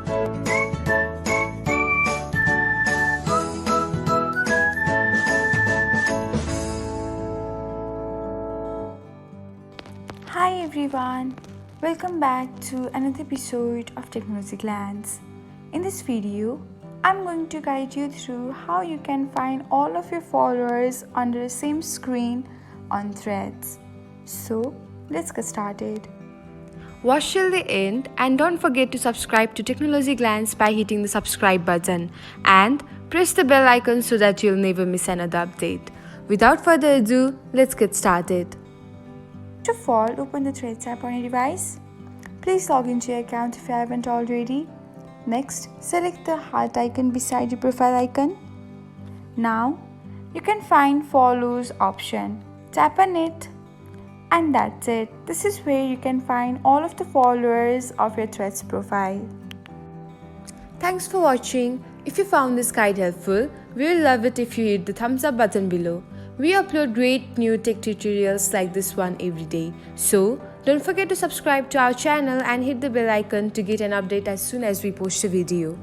Hi everyone, welcome back to another episode of Technologyglance. In this video, I'm going to guide you through how you can find all of your followers under the same screen on Threads. So, let's get started. Watch till the end and don't forget to subscribe to Technologyglance by hitting the subscribe button and press the bell icon so that you'll never miss another update. Without further ado, let's get started. First of all, open the Threads app on your device. Please log into your account if you haven't already. Next, select the heart icon beside your profile icon. Now, you can find follows option. Tap on it. And that's it. This is where you can find all of the followers of your Threads profile. Thanks for watching. If you found this guide helpful, we will love it if you hit the thumbs up button below. We upload great new tech tutorials like this one every day. So, don't forget to subscribe to our channel and hit the bell icon to get an update as soon as we post a video.